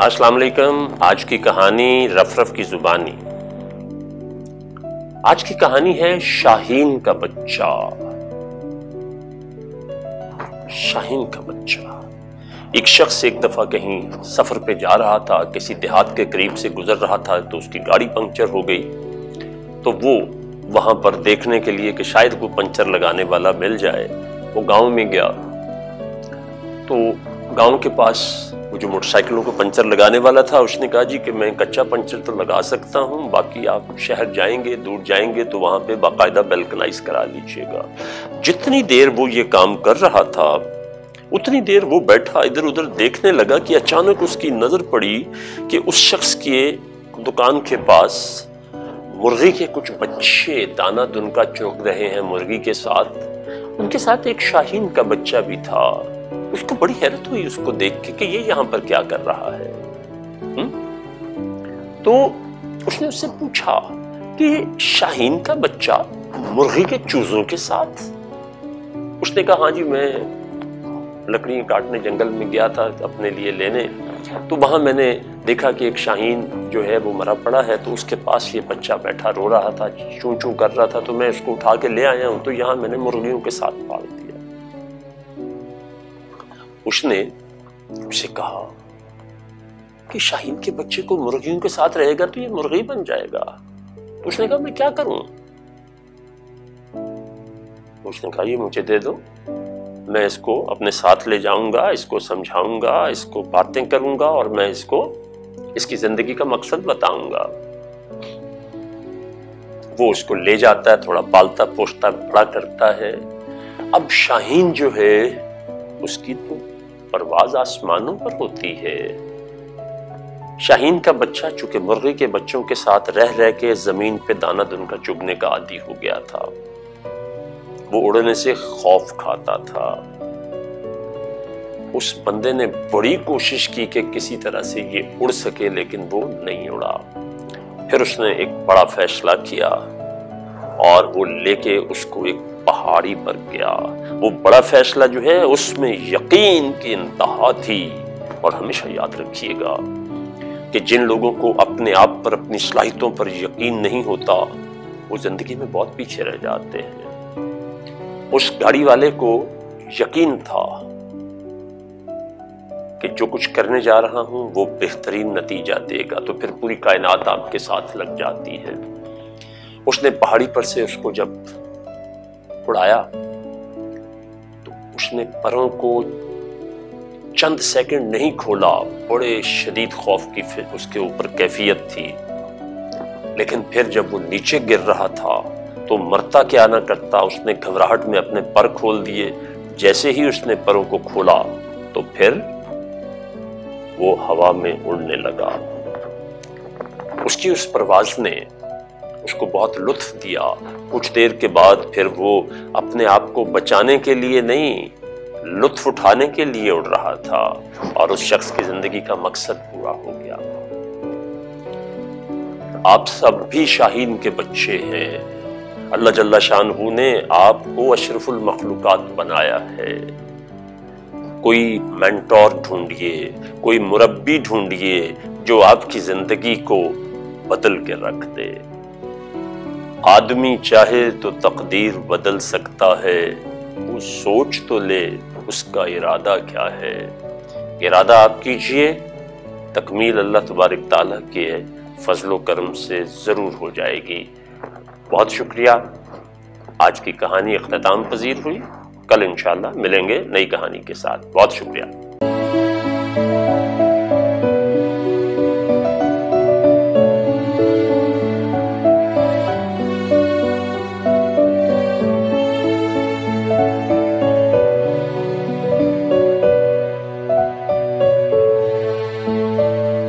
अस्सलाम वालेकुम। आज की कहानी रफ की जुबानी। आज की कहानी है शाहीन का बच्चा। शाहीन का बच्चा। एक शख्स एक दफा कहीं सफर पे जा रहा था, किसी देहात के करीब से गुजर रहा था तो उसकी गाड़ी पंक्चर हो गई। तो वो वहां पर देखने के लिए कि शायद वो पंचर लगाने वाला मिल जाए, वो गांव में गया। तो गांव के पास वो जो मोटरसाइकिलों को पंचर लगाने वाला था, उसने कहा जी कि मैं कच्चा पंचर तो लगा सकता हूं, बाकी आप शहर जाएंगे, दूर जाएंगे तो वहां पे बाकायदा वेल्कनाइज करा लीजिएगा। जितनी देर वो ये काम कर रहा था उतनी देर वो बैठा इधर उधर देखने लगा कि अचानक उसकी नजर पड़ी कि उस शख्स के दुकान के पास मुर्गी के कुछ बच्चे दाना दुनका चौंक रहे हैं मुर्गी के साथ। उनके साथ एक शाहीन का बच्चा भी था। उसको बड़ी हैरत हुई उसको देख के कि ये यहां पर क्या कर रहा है। तो उसने उससे पूछा कि शाहीन का बच्चा मुर्गी के चूजों के साथ? उसने कहा हाँ जी, मैं लकड़ियां काटने जंगल में गया था अपने लिए लेने, तो वहां मैंने देखा कि एक शाहीन जो है वो मरा पड़ा है, तो उसके पास ये बच्चा बैठा रो रहा था, चूं चूं कर रहा था, तो मैं उसको उठा के ले आया हूं, तो यहां मैंने मुर्गियों के साथ पाल दिया। उसने उसे कहा कि शाहीन के बच्चे को मुर्गियों के साथ रहेगा तो ये मुर्गी बन जाएगा। तो उसने कहा मैं क्या करूं? उसने कहा ये मुझे दे दो, मैं इसको अपने साथ ले जाऊंगा, इसको समझाऊंगा, इसको बातें करूंगा और मैं इसको इसकी जिंदगी का मकसद बताऊंगा। वो उसको ले जाता है, थोड़ा पालता पोसता बड़ा करता है। अब शाहीन जो है उसकी तो परवाज आसमानों पर होती है। शाहीन का बच्चा चूंकि मुर्गी के बच्चों के साथ रह रह के जमीन पे दाना दुनका चुगने का आदी हो गया था। वो उड़ने से खौफ खाता था। उस बंदे ने बड़ी कोशिश की कि किसी तरह से ये उड़ सके, लेकिन वो नहीं उड़ा। फिर उसने एक बड़ा फैसला किया और वो लेके उसको एक पहाड़ी पर गया। वो बड़ा फैसला जो है उसमें यकीन की इंतहा थी। और हमेशा याद रखिएगा कि जिन लोगों को अपने आप पर, अपनी सलाहियतों पर यकीन नहीं होता, वो जिंदगी में बहुत पीछे रह जाते हैं। उस गाड़ी वाले को यकीन था कि जो कुछ करने जा रहा हूं वो बेहतरीन नतीजा देगा, तो फिर पूरी कायनात आपके साथ लग जाती है। उसने पहाड़ी पर से उसको जब उड़ाया तो उसने परों को चंद सेकंड नहीं खोला। बड़े शदीद खौफ की उसके ऊपर कैफियत थी। लेकिन फिर जब वो नीचे गिर रहा था तो मरता क्या ना करता, उसने घबराहट में अपने पर खोल दिए। जैसे ही उसने परों को खोला तो फिर वो हवा में उड़ने लगा। उसकी उस परवाज ने उसको बहुत लुत्फ दिया। कुछ देर के बाद फिर वो अपने आप को बचाने के लिए नहीं, लुत्फ उठाने के लिए उड़ रहा था और उस शख्स की जिंदगी का मकसद पूरा हो गया। आप सब भी शाहीन के बच्चे हैं। अल्लाह जल्ला शानहू ने आपको अशरफुल मखलूकात बनाया है। कोई मेंटोर ढूंढिए, कोई मुरब्बी ढूंढिए जो आपकी जिंदगी को बदल के रख दे। आदमी चाहे तो तकदीर बदल सकता है, वो सोच तो ले उसका इरादा क्या है। इरादा आप कीजिए, तकमील अल्लाह तबारक ताला के फजलो करम से जरूर हो जाएगी। बहुत शुक्रिया। आज की कहानी इख्तिताम पजीर हुई। कल इंशाअल्लाह मिलेंगे नई कहानी के साथ। बहुत शुक्रिया।